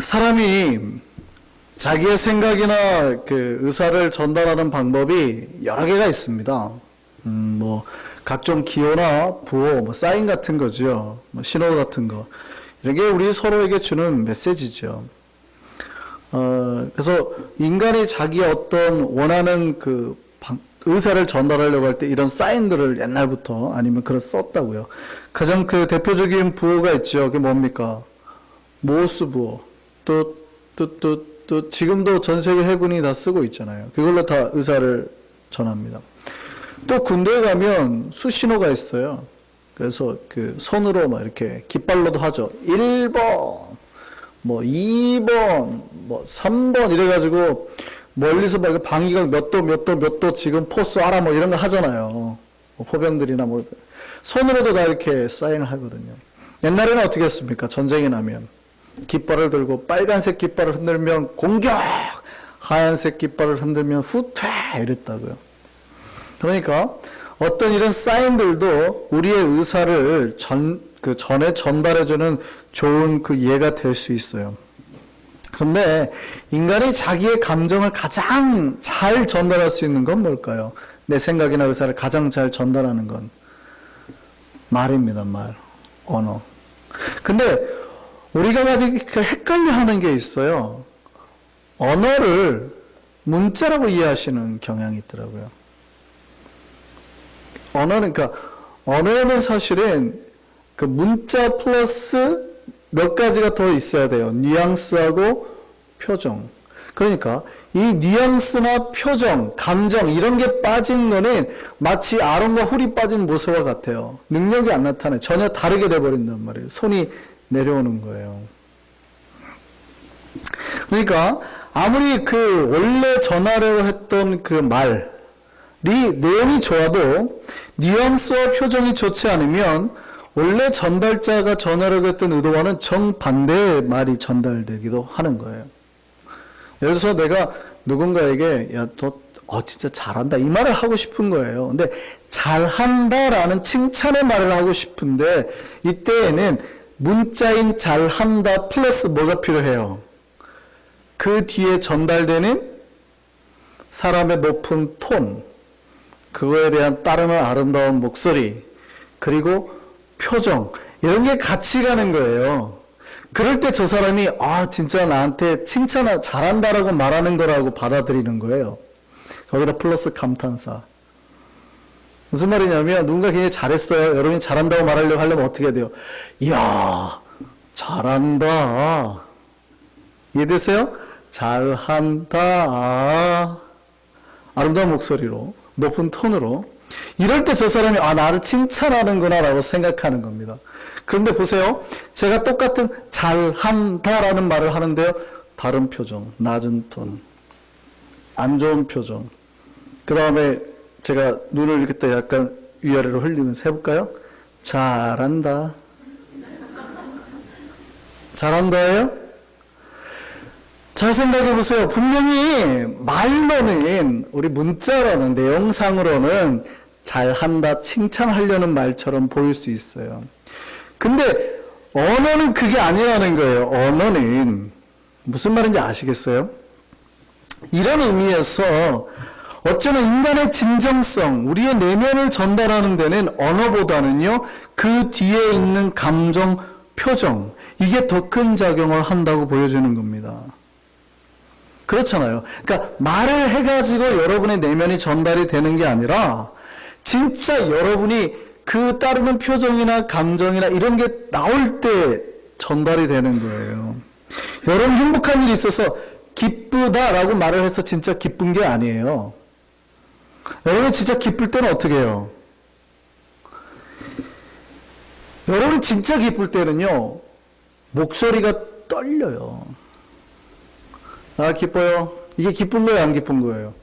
사람이 자기의 생각이나 그 의사를 전달하는 방법이 여러 개가 있습니다. 뭐 각종 기호나 부호, 뭐 사인 같은 거죠. 뭐 신호 같은 거. 이런 게 우리 서로에게 주는 메시지죠. 그래서 인간이 자기의 어떤 원하는 그 의사를 전달하려고 할 때 이런 사인들을 옛날부터 아니면 그걸 썼다고요. 가장 그 대표적인 부호가 있죠. 그게 뭡니까? 모스 부호. 또 지금도 전 세계 해군이 다 쓰고 있잖아요. 그걸로 다 의사를 전합니다. 또 군대에 가면 수신호가 있어요. 그래서 그 손으로 막 이렇게 깃발로도 하죠. 1번, 뭐 2번, 뭐 3번 이래가지고 멀리서 막 방위각 몇 도 지금 포수 알아 뭐 이런 거 하잖아요. 뭐 포병들이나 뭐 손으로도 다 이렇게 사인을 하거든요. 옛날에는 어떻게 했습니까? 전쟁이 나면 깃발을 들고 빨간색 깃발을 흔들면 공격, 하얀색 깃발을 흔들면 후퇴 이랬다고요. 그러니까 어떤 이런 사인들도 우리의 의사를 전에 전달해주는 좋은 그 예가 될 수 있어요. 그런데 인간이 자기의 감정을 가장 잘 전달할 수 있는 건 뭘까요? 내 생각이나 의사를 가장 잘 전달하는 건 말입니다. 말, 언어. 근데 우리가 아직 헷갈려 하는 게 있어요. 언어를 문자라고 이해하시는 경향이 있더라고요. 언어는 사실은 그 문자 플러스 몇 가지가 더 있어야 돼요. 뉘앙스하고 표정. 그러니까 이 뉘앙스나 표정, 감정 이런 게 빠진 거는 마치 아론과 훌이 빠진 모세와 같아요. 능력이 안 나타나요. 전혀 다르게 돼버린단 말이에요. 손이 내려오는 거예요. 그러니까 아무리 그 원래 전하려고 했던 그 말이 내용이 좋아도 뉘앙스와 표정이 좋지 않으면 원래 전달자가 전하려고 했던 의도와는 정반대의 말이 전달되기도 하는 거예요. 예를 들어서 내가 누군가에게 야, 너 진짜 잘한다 이 말을 하고 싶은 거예요. 근데 잘한다라는 칭찬의 말을 하고 싶은데 이때에는 문자인 잘한다 플러스 뭐가 필요해요? 그 뒤에 전달되는 사람의 높은 톤, 그거에 대한 따르는 아름다운 목소리, 그리고 표정, 이런 게 같이 가는 거예요. 그럴 때 저 사람이 진짜 나한테 칭찬 잘한다라고 말하는 거라고 받아들이는 거예요. 거기다 플러스 감탄사. 무슨 말이냐면 누군가 굉장히 잘했어요. 여러분이 잘한다고 말하려고 하려면 어떻게 해야 돼요? 이야 잘한다. 이해되세요? 잘한다. 아름다운 목소리로 높은 톤으로. 이럴 때 저 사람이 나를 칭찬하는구나 라고 생각하는 겁니다. 그런데 보세요. 제가 똑같은 잘한다라는 말을 하는데요. 다른 표정, 낮은 톤, 안 좋은 표정. 그 다음에 제가 눈을 이렇게 때 약간 위아래로 흘리면서 해볼까요? 잘한다. 잘한다예요? 잘 생각해 보세요. 분명히 말로는 우리 문자로는 내용상으로는 잘한다 칭찬하려는 말처럼 보일 수 있어요. 근데 언어는 그게 아니라는 거예요. 언어는 무슨 말인지 아시겠어요? 이런 의미에서 어쩌면 인간의 진정성, 우리의 내면을 전달하는 데는 언어보다는요, 그 뒤에 있는 감정, 표정, 이게 더 큰 작용을 한다고 보여주는 겁니다. 그렇잖아요. 그러니까 말을 해가지고 여러분의 내면이 전달이 되는 게 아니라 진짜 여러분이 그 따르는 표정이나 감정이나 이런 게 나올 때 전달이 되는 거예요. 여러분 행복한 일이 있어서 기쁘다라고 말을 해서 진짜 기쁜 게 아니에요. 여러분 진짜 기쁠 때는 어떻게 해요? 여러분 진짜 기쁠 때는요, 목소리가 떨려요. 기뻐요. 이게 기쁜 거예요, 안 기쁜 거예요?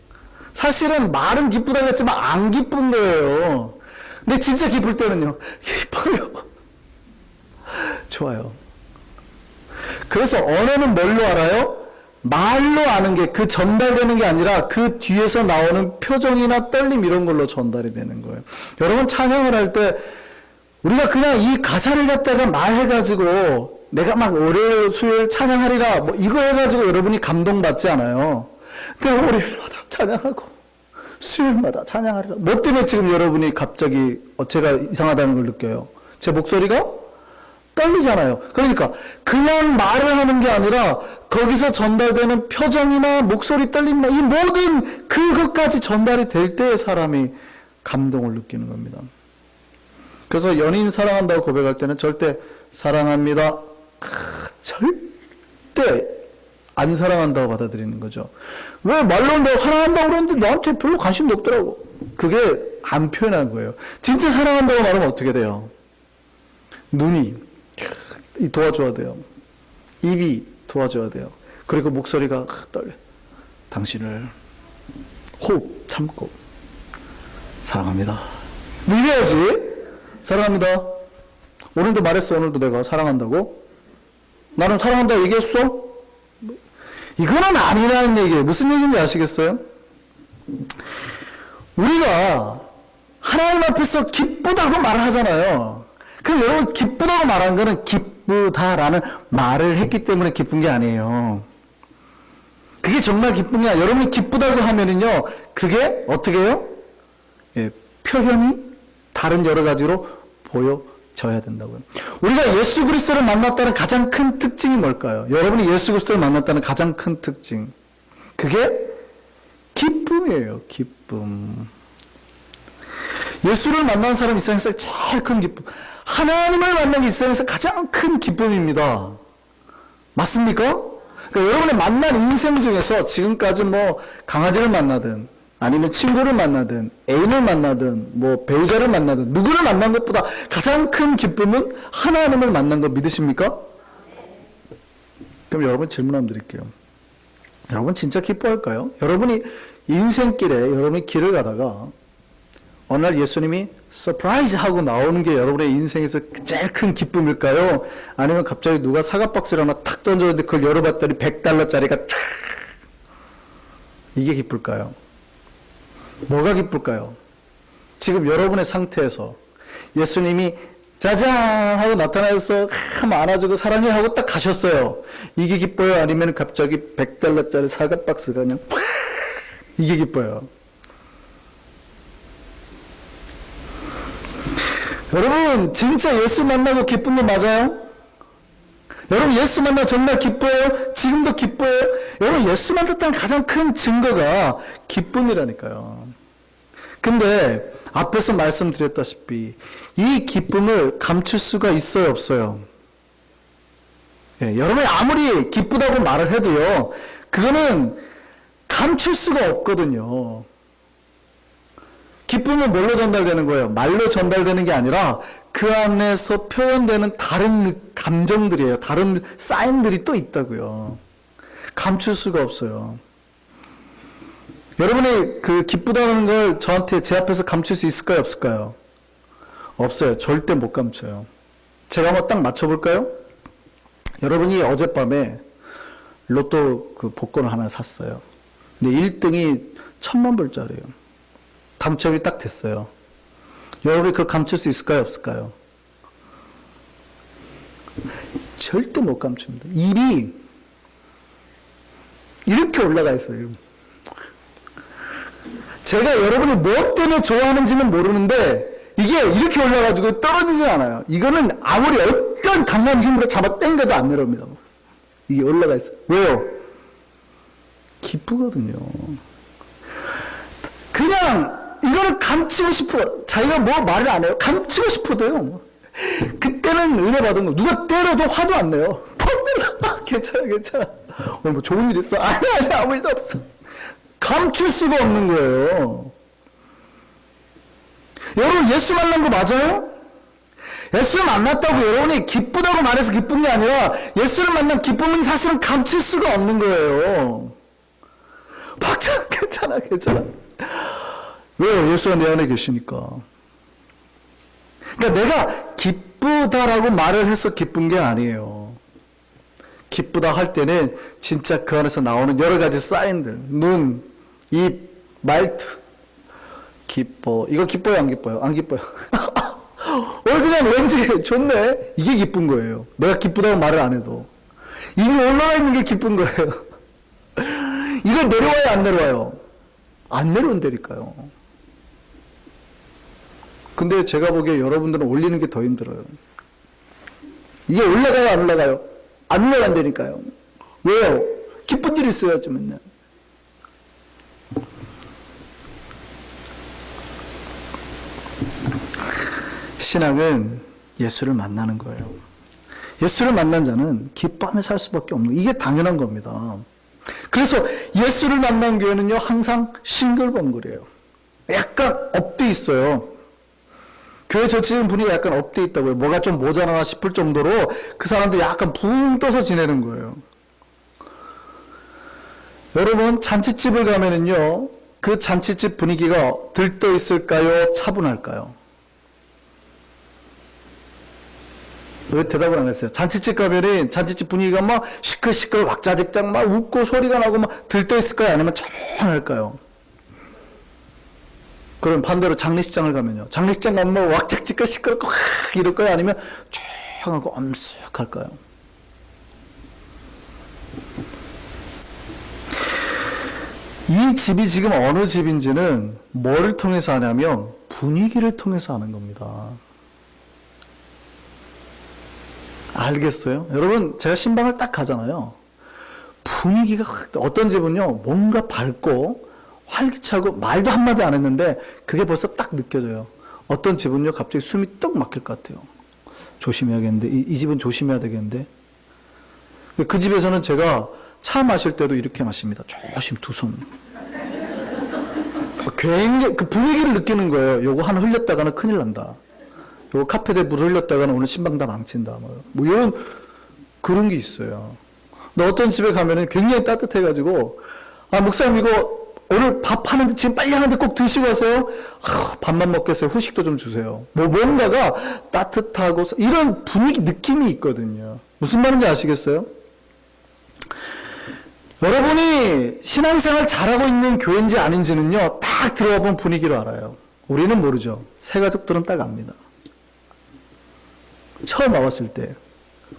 사실은 말은 기쁘다고 했지만 안 기쁜 거예요. 근데 진짜 기쁠 때는요, 기뻐요. 좋아요. 그래서 언어는 뭘로 알아요? 말로 아는 게 그 전달되는 게 아니라 그 뒤에서 나오는 표정이나 떨림 이런 걸로 전달이 되는 거예요. 여러분 찬양을 할 때 우리가 그냥 이 가사를 갖다가 말해가지고 내가 막 월요일, 수요일 찬양하리라 뭐 이거 해가지고 여러분이 감동받지 않아요. 내가 월요일마다 찬양하고 수요일마다 찬양하리라. 뭐 때문에 지금 여러분이 갑자기 제가 이상하다는 걸 느껴요? 제 목소리가 떨리잖아요. 그러니까 그냥 말을 하는 게 아니라 거기서 전달되는 표정이나 목소리 떨림이나 이 모든 그것까지 전달이 될 때 사람이 감동을 느끼는 겁니다. 그래서 연인 사랑한다고 고백할 때는 절대 사랑합니다. 절대 안 사랑한다고 받아들이는 거죠. 왜 말로 내가 사랑한다고 그랬는데 너한테 별로 관심도 없더라고. 그게 안 표현한 거예요. 진짜 사랑한다고 말하면 어떻게 돼요? 눈이 도와줘야 돼요. 입이 도와줘야 돼요. 그리고 목소리가 떨려. 당신을 호흡 참고 사랑합니다. 뭐 이래야지. 사랑합니다. 오늘도 말했어. 오늘도 내가 사랑한다고. 나는 사랑한다고 얘기했어? 이거는 아니라는 얘기예요. 무슨 얘기인지 아시겠어요? 우리가 하나님 앞에서 기쁘다고 말을 하잖아요. 그럼 여러분 기쁘다고 말한 거는 기쁘다라는 말을 했기 때문에 기쁜 게 아니에요. 그게 정말 기쁜 게 아니에요. 여러분이 기쁘다고 하면은요, 그게 어떻게 해요? 예, 표현이 다른 여러 가지로 보여져야 된다고요. 우리가 예수 그리스도를 만났다는 가장 큰 특징이 뭘까요? 여러분이 예수 그리스도를 만났다는 가장 큰 특징. 그게 기쁨이에요. 기쁨. 예수를 만난 사람이 이 세상에서 제일 큰 기쁨. 하나님을 만난 게 이 세상에서 가장 큰 기쁨입니다. 맞습니까? 그러니까 여러분의 만난 인생 중에서 지금까지 뭐 강아지를 만나든 아니면 친구를 만나든 애인을 만나든 뭐 배우자를 만나든 누구를 만난 것보다 가장 큰 기쁨은 하나님을 만난 거 믿으십니까? 그럼 여러분 질문 한번 드릴게요. 여러분 진짜 기뻐할까요? 여러분이 인생길에 여러분이 길을 가다가 어느 날 예수님이 서프라이즈 하고 나오는 게 여러분의 인생에서 제일 큰 기쁨일까요? 아니면 갑자기 누가 사과 박스를 하나 탁 던졌는데 그걸 열어봤더니 $100짜리가 쫙 이게 기쁠까요? 뭐가 기쁠까요? 지금 여러분의 상태에서 예수님이 짜잔 하고 나타나서 안아주고 사랑해 하고 딱 가셨어요. 이게 기뻐요? 아니면 갑자기 $100짜리 사과 박스가 그냥 팍 이게 기뻐요? 여러분 진짜 예수 만나고 기쁜 거 맞아요? 여러분 예수 만나 정말 기뻐요? 지금도 기뻐요? 여러분 예수 만났다는 가장 큰 증거가 기쁨이라니까요. 근데 앞에서 말씀드렸다시피 이 기쁨을 감출 수가 있어요, 없어요? 예, 여러분이 아무리 기쁘다고 말을 해도요, 그거는 감출 수가 없거든요. 기쁨은 뭘로 전달되는 거예요? 말로 전달되는 게 아니라 그 안에서 표현되는 다른 감정들이에요. 다른 사인들이 또 있다고요. 감출 수가 없어요. 여러분이 그 기쁘다는 걸 저한테 제 앞에서 감출 수 있을까요? 없을까요? 없어요. 절대 못 감춰요. 제가 한번 딱 맞춰볼까요? 여러분이 어젯밤에 로또 그 복권을 하나 샀어요. 근데 1등이 10,000,000불짜리예요. 당첨이 딱 됐어요. 여러분이 그걸 감출 수 있을까요? 없을까요? 절대 못 감춥니다. 입이 이렇게 올라가 있어요. 제가 여러분이 뭐 때문에 좋아하는지는 모르는데 이게 이렇게 올라가지고 떨어지지 않아요. 이거는 아무리 어떤 강한 힘으로 잡아 당겨도 안 내려옵니다. 이게 올라가 있어요. 왜요? 기쁘거든요. 그냥 이거를 감추고 싶어. 자기가 뭐 말을 안 해요. 감추고 싶어도요. 그때는 은혜 받은 거. 누가 때려도 화도 안 내요. 퍽 때려. 괜찮아, 괜찮아. 오늘 뭐 좋은 일 있어? 아니, 아무 일도 없어. 감출 수가 없는 거예요. 여러분, 예수 만난 거 맞아요? 예수를 만났다고 여러분이 기쁘다고 말해서 기쁜 게 아니라 예수를 만난 기쁨은 사실은 감출 수가 없는 거예요. 박찬, 괜찮아, 괜찮아. 왜요? 예수가 내 안에 계시니까. 그러니까 내가 기쁘다라고 말을 해서 기쁜 게 아니에요. 기쁘다 할 때는 진짜 그 안에서 나오는 여러 가지 사인들, 눈, 입, 말투, 기뻐. 이거 기뻐요? 안 기뻐요? 안 기뻐요. 그냥 왠지 좋네. 이게 기쁜 거예요. 내가 기쁘다고 말을 안 해도. 이미 올라가 있는 게 기쁜 거예요. 이거 내려와요, 안 내려와요? 안 내려온다니까요. 근데 제가 보기에 여러분들은 올리는 게 더 힘들어요. 이게 올라가요, 안 올라가요? 안 올라간다니까요. 왜요? 기쁜 일이 있어야지, 맨날. 신앙은 예수를 만나는 거예요. 예수를 만난 자는 기뻐하며 살 수밖에 없는, 이게 당연한 겁니다. 그래서 예수를 만난 교회는요, 항상 싱글벙글이에요. 약간 업돼 있어요. 교회 전체적인 분위기가 약간 업돼 있다고요. 뭐가 좀 모자라나 싶을 정도로 그 사람들이 약간 붕 떠서 지내는 거예요. 여러분, 잔치집을 가면은요, 그 잔치집 분위기가 들떠 있을까요? 차분할까요? 왜 대답을 안 했어요? 잔치집 가면은 잔치집 분위기가 막 시끌시끌 왁자지껄 막 웃고 소리가 나고 막 들떠 있을까요? 아니면 차분할까요? 그럼 반대로 장례식장을 가면요. 장례식장 가면 뭐 왁자지껄 시끄럽고 이럴까요? 아니면 조용하고 엄숙할까요? 이 집이 지금 어느 집인지는 뭐를 통해서 하냐면 분위기를 통해서 하는 겁니다. 알겠어요? 여러분, 제가 신방을 딱 가잖아요. 분위기가 어떤 집은요, 뭔가 밝고 활기차고 말도 한마디 안 했는데 그게 벌써 딱 느껴져요. 어떤 집은요, 갑자기 숨이 뚝 막힐 것 같아요. 조심해야겠는데, 이 집은 조심해야 되겠는데. 그 집에서는 제가 차 마실 때도 이렇게 마십니다. 조심, 두 손. 굉장히 그 분위기를 느끼는 거예요. 요거 하나 흘렸다가는 큰일 난다. 요거 카페에 물 흘렸다가는 오늘 신방 다 망친다. 뭐 이런 그런 게 있어요. 근데 어떤 집에 가면은 굉장히 따뜻해가지고, 아, 목사님 이거 오늘 밥 하는데 지금 빨리 하는데 꼭 드시고 가세요. 아, 밥만 먹겠어요. 후식도 좀 주세요. 뭔가가 따뜻하고 이런 분위기 느낌이 있거든요. 무슨 말인지 아시겠어요? 여러분이 신앙생활 잘하고 있는 교회인지 아닌지는요, 딱 들어가 본 분위기로 알아요. 우리는 모르죠. 새가족들은 딱 압니다. 처음 와봤을 때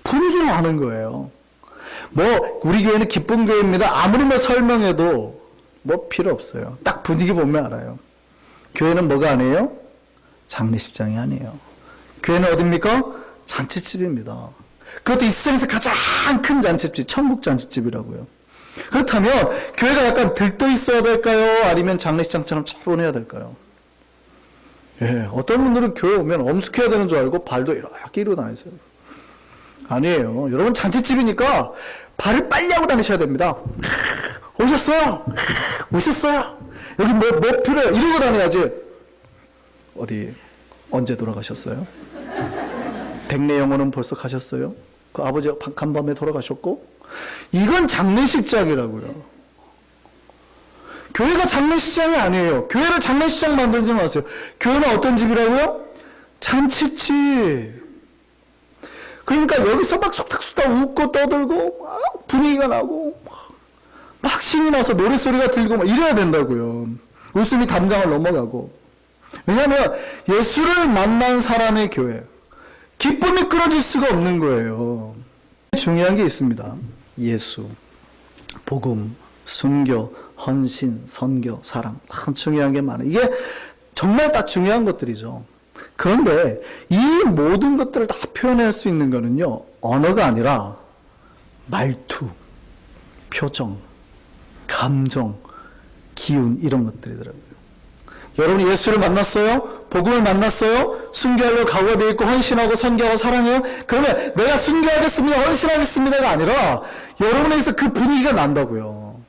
분위기로 아는 거예요. 뭐 우리 교회는 기쁜 교회입니다. 아무리 뭐 설명해도 뭐 필요 없어요. 딱 분위기 보면 알아요. 교회는 뭐가 아니에요? 장례식장이 아니에요. 교회는 어딥니까? 잔치집입니다. 그것도 이 세상에서 가장 큰 잔치집, 천국 잔치집이라고요. 그렇다면 교회가 약간 들떠 있어야 될까요? 아니면 장례식장처럼 차분해야 될까요? 예, 어떤 분들은 교회 오면 엄숙해야 되는 줄 알고 발도 이렇게 이러고 다니세요. 아니에요. 여러분, 잔치집이니까 발을 빨리 하고 다니셔야 됩니다. 오셨어요? 오셨어요? 여기 뭐 필요해요? 이러고 다녀야지. 어디 언제 돌아가셨어요? 백내 영혼은 벌써 가셨어요? 그 아버지가 간밤에 돌아가셨고? 이건 장례식장이라고요. 교회가 장례식장이 아니에요. 교회를 장례식장 만들지 마세요. 교회는 어떤 집이라고요? 잔치집. 그러니까 여기서 막 속닥속닥 웃고 떠들고 막 분위기가 나고 막 신이 나서 노랫소리가 들리고 막 이래야 된다고요. 웃음이 담장을 넘어가고. 왜냐하면 예수를 만난 사람의 교회, 기쁨이 끊어질 수가 없는 거예요. 중요한 게 있습니다. 예수, 복음, 순교, 헌신, 선교, 사랑. 참 중요한 게 많아요. 이게 정말 다 중요한 것들이죠. 그런데 이 모든 것들을 다 표현할 수 있는 거는요, 언어가 아니라 말투, 표정, 감정, 기운, 이런 것들이더라고요. 여러분이 예수를 만났어요? 복음을 만났어요? 순교하려고 각오가 되어 있고 헌신하고 선교하고 사랑해요? 그러면 내가 순교하겠습니다, 헌신하겠습니다가 아니라 여러분에게서 그 분위기가 난다고요.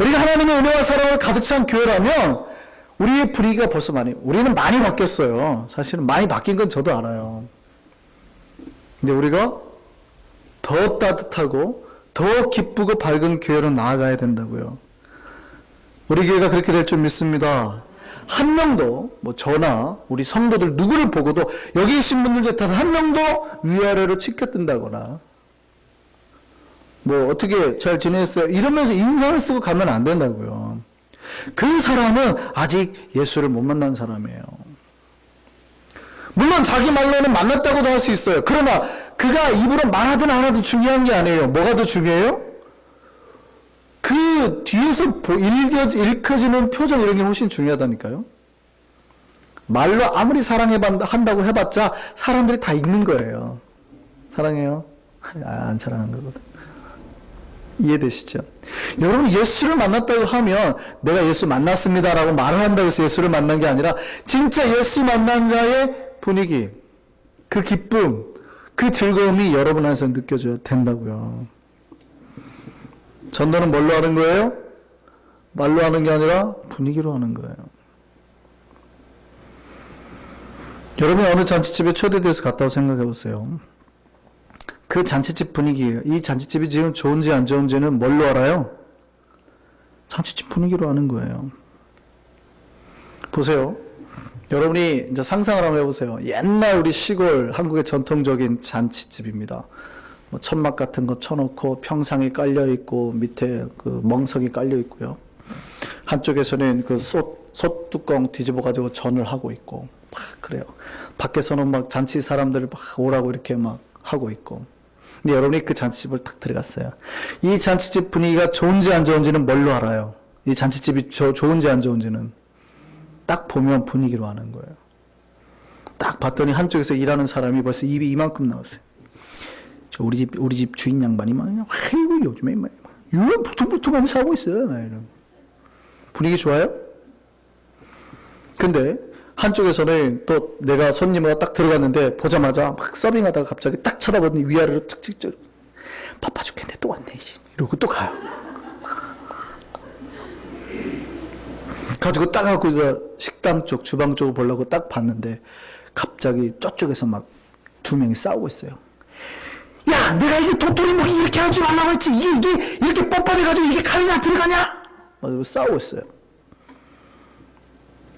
우리가 하나님의 은혜와 사랑을 가득 찬 교회라면 우리의 분위기가 벌써 우리는 많이 바뀌었어요. 사실은 많이 바뀐 건 저도 알아요. 근데 우리가 더 따뜻하고 더 기쁘고 밝은 교회로 나아가야 된다고요. 우리 교회가 그렇게 될 줄 믿습니다. 한 명도, 뭐 저나 우리 성도들 누구를 보고도 여기 계신 분들 중에 단 한 명도 위아래로 치켜뜬다거나 뭐 어떻게 잘 지냈어요? 이러면서 인상을 쓰고 가면 안 된다고요. 그 사람은 아직 예수를 못 만난 사람이에요. 물론 자기 말로는 만났다고도 할 수 있어요. 그러나 그가 입으로 말하든 안 하든 중요한 게 아니에요. 뭐가 더 중요해요? 그 뒤에서 읽혀지는 표정 이런 게 훨씬 중요하다니까요. 말로 아무리 사랑한다고 해봤자 사람들이 다 읽는 거예요. 사랑해요? 안 사랑한 거거든. 이해되시죠? 여러분 예수를 만났다고 하면 내가 예수 만났습니다라고 말을 한다고 해서 예수를 만난 게 아니라 진짜 예수 만난 자의 분위기, 그 기쁨, 그 즐거움이 여러분 안에서 느껴져야 된다고요. 전도는 뭘로 하는 거예요? 말로 하는 게 아니라 분위기로 하는 거예요. 여러분이 어느 잔치집에 초대돼서 갔다고 생각해 보세요. 그 잔치집 분위기예요. 이 잔치집이 지금 좋은지 안 좋은지는 뭘로 알아요? 잔치집 분위기로 아는 거예요. 보세요. 여러분이 이제 상상을 한번 해보세요. 옛날 우리 시골 한국의 전통적인 잔치집입니다. 뭐 천막 같은 거 쳐놓고 평상이 깔려 있고 밑에 그 멍석이 깔려 있고요. 한쪽에서는 그 솥뚜껑 뒤집어 가지고 전을 하고 있고 막 그래요. 밖에서는 막 잔치 사람들 막 오라고 이렇게 막 하고 있고. 근데 여러분이 그 잔치집을 딱 들어갔어요. 이 잔치집 분위기가 좋은지 안 좋은지는 뭘로 알아요? 이 잔치집이 좋은지 안 좋은지는 딱 보면 분위기로 아는 거예요. 딱 봤더니 한쪽에서 일하는 사람이 벌써 입이 이만큼 나왔어요. 저 우리 집 주인 양반이 막 아이고 요즘에 막 이런 부퉁부퉁하면서 하고 있어요. 이런 분위기 좋아요? 근데 한쪽에서는 또 내가 손님으로 딱 들어갔는데 보자마자 막 서빙하다가 갑자기 딱 쳐다보더니 위아래로 칙칙 바빠 죽겠는데 또 왔네 이러고 또 가요. 가지고 딱 하고 식당 쪽 주방 쪽을 보려고 딱 봤는데 갑자기 저쪽에서 막 두 명이 싸우고 있어요. 야 내가 이게 도토리 먹이 이렇게 하지 말라고 했지 이게 이렇게 뻣뻣해가지고 이게 가느냐 들어가냐 막 싸우고 있어요.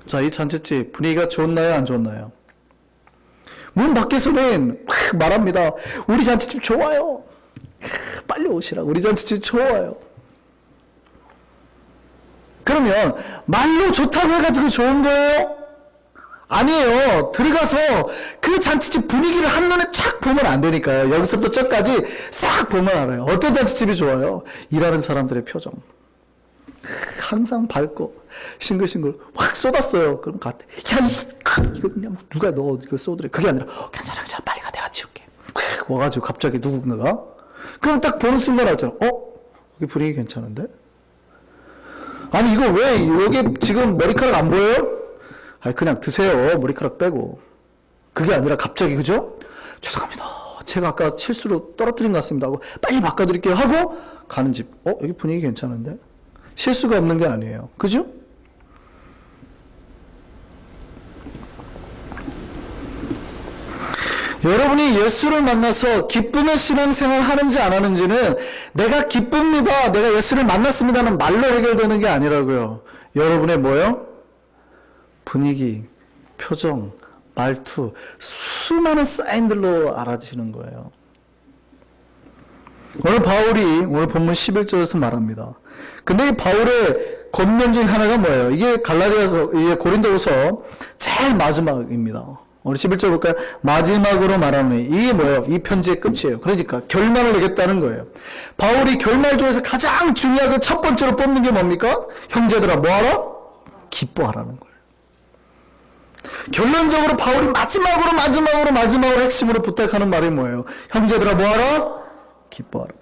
자, 이 잔치집 분위기가 좋나요 안 좋나요? 문 밖에서는 말합니다. 우리 잔치집 좋아요. 빨리 오시라고. 우리 잔치집 좋아요. 그러면 말로 좋다고 해가지고 좋은 거예요? 아니에요. 들어가서 그 잔치집 분위기를 한눈에 착 보면 안 되니까요. 여기서부터 저까지 싹 보면 알아요. 어떤 잔치집이 좋아요? 일하는 사람들의 표정. 항상 밝고 싱글싱글 확 쏟았어요. 그럼 갔대. 야, 이거 그냥 누가 너 이거 쏟으래. 그게 아니라 괜찮아, 빨리 가, 내가 치울게. 와가지고 갑자기 누군가가 그럼 딱 보는 순간 알잖아. 여기 분위기 괜찮은데? 아니 이거 왜 여기 지금 머리카락 안 보여요? 아니 그냥 드세요. 머리카락 빼고. 그게 아니라 갑자기 그죠? 죄송합니다. 제가 아까 실수로 떨어뜨린 것 같습니다 하고 빨리 바꿔드릴게요 하고 가는 집. 여기 분위기 괜찮은데? 실수가 없는 게 아니에요. 그죠? 여러분이 예수를 만나서 기쁨의 신앙생활 하는지 안 하는지는 내가 기쁩니다. 내가 예수를 만났습니다는 말로 해결되는 게 아니라고요. 여러분의 뭐요? 분위기, 표정, 말투, 수많은 사인들로 알아지는 거예요. 오늘 바울이 오늘 본문 11절에서 말합니다. 근데 이 바울의 권면 중 하나가 뭐예요? 이게 갈라디아서, 이게 고린도후서 제일 마지막입니다. 우리 11절 볼까요? 마지막으로 말하노니 이게 뭐예요? 이 편지의 끝이에요. 그러니까 결말을 내겠다는 거예요. 바울이 결말 중에서 가장 중요하게 첫 번째로 뽑는 게 뭡니까? 형제들아 뭐하라? 기뻐하라는 거예요. 결론적으로 바울이 마지막으로 핵심으로 부탁하는 말이 뭐예요? 형제들아 뭐하라? 기뻐하라.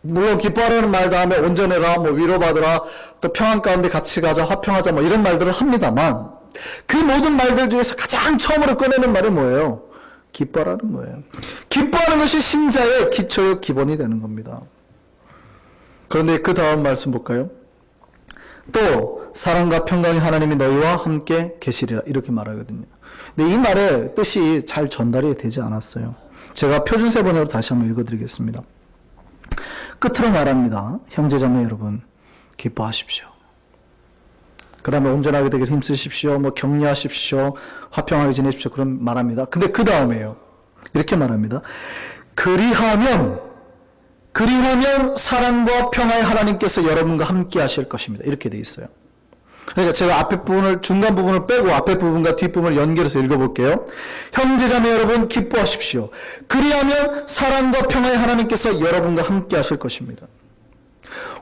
물론 기뻐하라는 말 다음에 온전해라, 뭐 위로받으라, 또 평안 가운데 같이 가자, 화평하자, 뭐 이런 말들을 합니다만 그 모든 말들 중에서 가장 처음으로 꺼내는 말이 뭐예요? 기뻐하라는 거예요. 기뻐하는 것이 신자의 기초의 기본이 되는 겁니다. 그런데 그 다음 말씀 볼까요? 또 사랑과 평강의 하나님이 너희와 함께 계시리라 이렇게 말하거든요. 근데 이 말의 뜻이 잘 전달이 되지 않았어요. 제가 표준세 번역으로 다시 한번 읽어드리겠습니다. 끝으로 말합니다. 형제자매 여러분 기뻐하십시오. 그 다음에 온전하게 되길 힘쓰십시오. 뭐 격려하십시오. 화평하게 지내십시오. 그런 말합니다. 근데 그 다음에요. 이렇게 말합니다. 그리하면 사랑과 평화의 하나님께서 여러분과 함께 하실 것입니다. 이렇게 돼 있어요. 그러니까 제가 앞에 부분을, 중간 부분을 빼고 앞에 부분과 뒷부분을 연결해서 읽어볼게요. 형제자매 여러분, 기뻐하십시오. 그리하면 사랑과 평화의 하나님께서 여러분과 함께 하실 것입니다.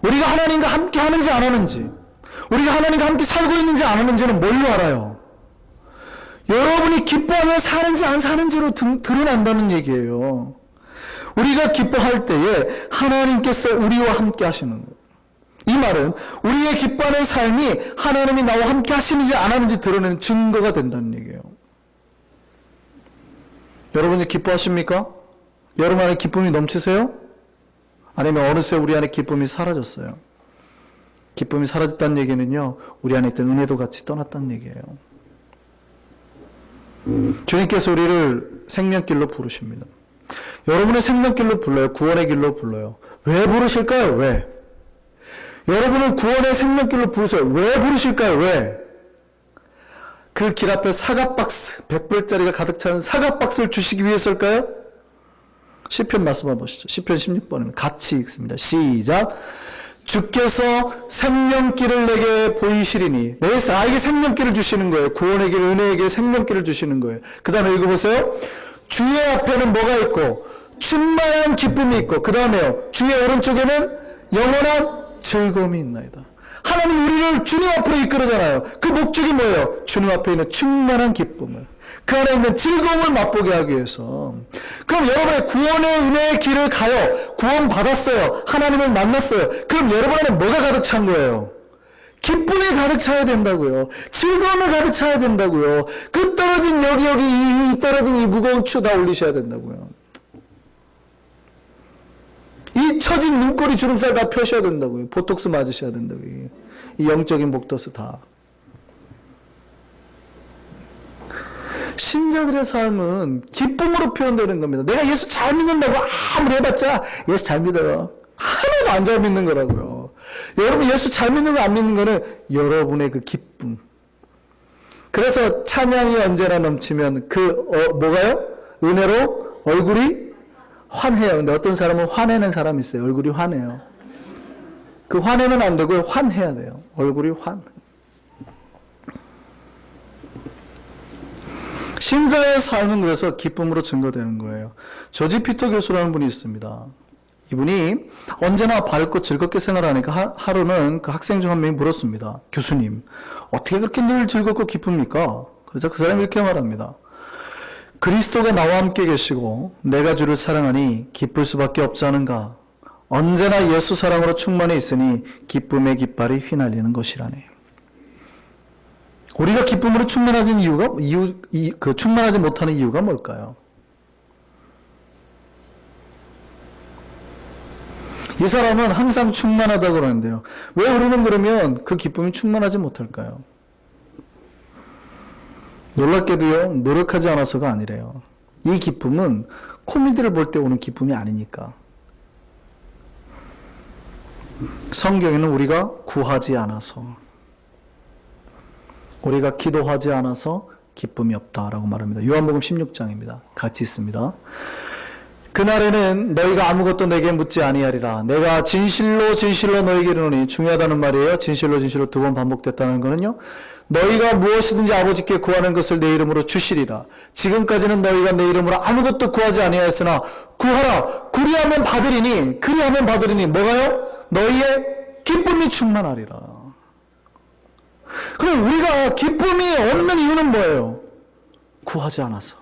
우리가 하나님과 함께 하는지 안 하는지, 우리가 하나님과 함께 살고 있는지 안 하는지는 뭘로 알아요? 여러분이 기뻐하며 사는지 안 사는지로 드러난다는 얘기예요. 우리가 기뻐할 때에 하나님께서 우리와 함께 하시는 거예요. 이 말은 우리의 기뻐하는 삶이 하나님이 나와 함께 하시는지 안 하는지 드러내는 증거가 된다는 얘기예요. 여러분이 기뻐하십니까? 여러분 안에 기쁨이 넘치세요? 아니면 어느새 우리 안에 기쁨이 사라졌어요? 기쁨이 사라졌다는 얘기는요, 우리 안에 있던 은혜도 같이 떠났다는 얘기예요. 주님께서 우리를 생명길로 부르십니다. 여러분의 생명길로 불러요. 구원의 길로 불러요. 왜 부르실까요? 왜? 여러분을 구원의 생명길로 부르세요. 왜 부르실까요? 왜? 그 길 앞에 사과박스, 100불짜리가 가득 차는 사과박스를 주시기 위해서일까요? 시편 말씀 한번 보시죠. 시편 16번은 같이 읽습니다. 시작. 주께서 생명길을 내게 보이시리니, 나에게 생명길을 주시는 거예요. 구원의 길, 은혜의 길, 생명길을 주시는 거예요. 그 다음에 읽어보세요. 주의 앞에는 뭐가 있고 충만한 기쁨이 있고, 그 다음에요, 주의 오른쪽에는 영원한 즐거움이 있나이다. 하나님 우리를 주님 앞으로 이끌어잖아요. 그 목적이 뭐예요? 주님 앞에 있는 충만한 기쁨을, 그 안에 있는 즐거움을 맛보게 하기 위해서. 그럼 여러분의 구원의 은혜의 길을 가요. 구원 받았어요. 하나님을 만났어요. 그럼 여러분 안에 뭐가 가득 찬 거예요? 기쁨이 가득 차야 된다고요. 즐거움이 가득 차야 된다고요. 그 떨어진 여기 이 떨어진 이 무거운 추 다 올리셔야 된다고요. 이 처진 눈꼬리 주름살 다 펴셔야 된다고요. 보톡스 맞으셔야 된다고요. 이 영적인 목도스 다. 신자들의 삶은 기쁨으로 표현되는 겁니다. 내가 예수 잘 믿는다고 아무리 해봤자 예수 잘 믿어요. 하나도 안 잘 믿는 거라고요. 여러분 예수 잘 믿는 거 안 믿는 거는 여러분의 그 기쁨. 그래서 찬양이 언제나 넘치면 뭐가요? 은혜로 얼굴이 환해요. 근데 어떤 사람은 화내는 사람이 있어요. 얼굴이 환해요. 그 화내면 안 되고요. 환해야 돼요. 얼굴이 환. 신자의 삶은 그래서 기쁨으로 증거되는 거예요. 조지 피터 교수라는 분이 있습니다. 이분이 언제나 밝고 즐겁게 생활하니까 하루는 그 학생 중 한 명이 물었습니다. 교수님, 어떻게 그렇게 늘 즐겁고 기쁩니까? 그래서 그 사람이 이렇게 말합니다. 그리스도가 나와 함께 계시고 내가 주를 사랑하니 기쁠 수밖에 없지 않은가? 언제나 예수 사랑으로 충만해 있으니 기쁨의 깃발이 휘날리는 것이라네. 우리가 기쁨으로 충만하지 못하는 이유가 뭘까요? 이 사람은 항상 충만하다고 그러는데요. 왜 우리는 그러면 그 기쁨이 충만하지 못할까요? 놀랍게도요, 노력하지 않아서가 아니래요. 이 기쁨은 코미디를 볼 때 오는 기쁨이 아니니까. 성경에는 우리가 구하지 않아서, 우리가 기도하지 않아서 기쁨이 없다라고 말합니다. 요한복음 16장입니다. 같이 있습니다. 그날에는 너희가 아무것도 내게 묻지 아니하리라. 내가 진실로 진실로 너희에게 이르노니, 중요하다는 말이에요. 진실로 진실로 두 번 반복됐다는 거는요, 너희가 무엇이든지 아버지께 구하는 것을 내 이름으로 주시리라. 지금까지는 너희가 내 이름으로 아무것도 구하지 아니하였으나 구하라. 그리하면 받으리니 뭐가요? 너희의 기쁨이 충만하리라. 그럼 우리가 기쁨이 없는 이유는 뭐예요? 구하지 않아서,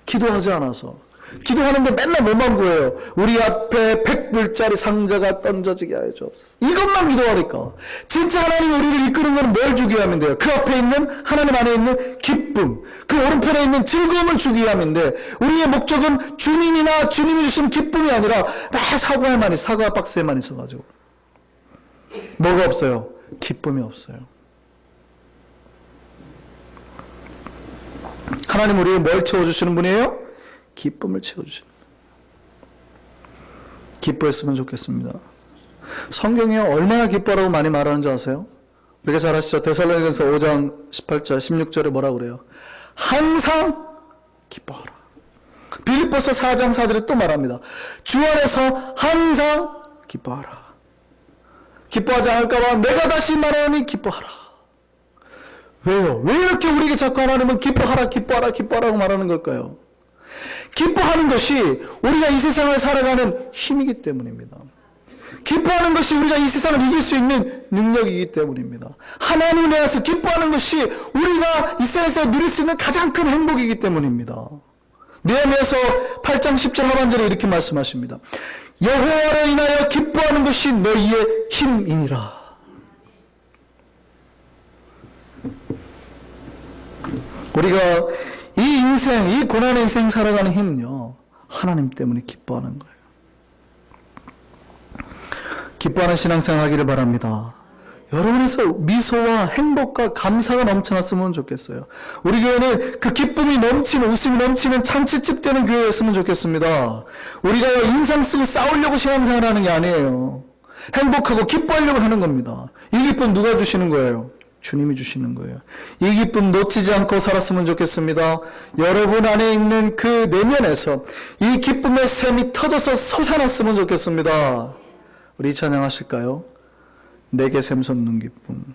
기도하지 않아서. 기도하는데 맨날 뭐만 구해요? 우리 앞에 100불짜리 상자가 던져지게 하여 주옵소서. 이것만 기도하니까. 진짜 하나님이 우리를 이끄는 건 뭘 주기 위함인 돼요? 그 앞에 있는, 하나님 안에 있는 기쁨, 그 오른편에 있는 즐거움을 주기 위함인데, 우리의 목적은 주님이 주신 기쁨이 아니라 사과 박스에만 있어가지고 뭐가 없어요? 기쁨이 없어요. 하나님 우리를 뭘 채워주시는 분이에요? 기쁨을 채워주시는 분이에요. 기뻐했으면 좋겠습니다. 성경에 얼마나 기뻐라고 많이 말하는 줄 아세요? 우리가 잘 아시죠? 데살로니가서 5장 18절 16절에 뭐라고 그래요? 항상 기뻐하라. 빌립보서 4장 4절에 또 말합니다. 주 안에서 항상 기뻐하라. 기뻐하지 않을까 봐 내가 다시 말하노니 기뻐하라. 왜요? 왜 이렇게 우리에게 자꾸 하나님은 기뻐하라, 기뻐하라, 기뻐하라고 말하는 걸까요? 기뻐하는 것이 우리가 이 세상을 살아가는 힘이기 때문입니다. 기뻐하는 것이 우리가 이 세상을 이길 수 있는 능력이기 때문입니다. 하나님을 대해서 기뻐하는 것이 우리가 이 세상에서 누릴 수 있는 가장 큰 행복이기 때문입니다. 느헤미야서 8장 10절 하반절에 이렇게 말씀하십니다. 여호와를 인하여 기뻐하는 것이 너희의 힘이니라. 우리가 이 인생, 이 고난의 인생 살아가는 힘은요, 하나님 때문에 기뻐하는 거예요. 기뻐하는 신앙생활 하기를 바랍니다. 여러분에서 미소와 행복과 감사가 넘쳐났으면 좋겠어요. 우리 교회는 그 기쁨이 넘치는, 웃음이 넘치는 잔치집 되는 교회였으면 좋겠습니다. 우리가 인상 쓰고 싸우려고 신앙생활 하는 게 아니에요. 행복하고 기뻐하려고 하는 겁니다. 이 기쁨 누가 주시는 거예요? 주님이 주시는 거예요. 이 기쁨 놓치지 않고 살았으면 좋겠습니다. 여러분 안에 있는 그 내면에서 이 기쁨의 샘이 터져서 솟아났으면 좋겠습니다. 우리 찬양하실까요? 내게 샘솟는 기쁨.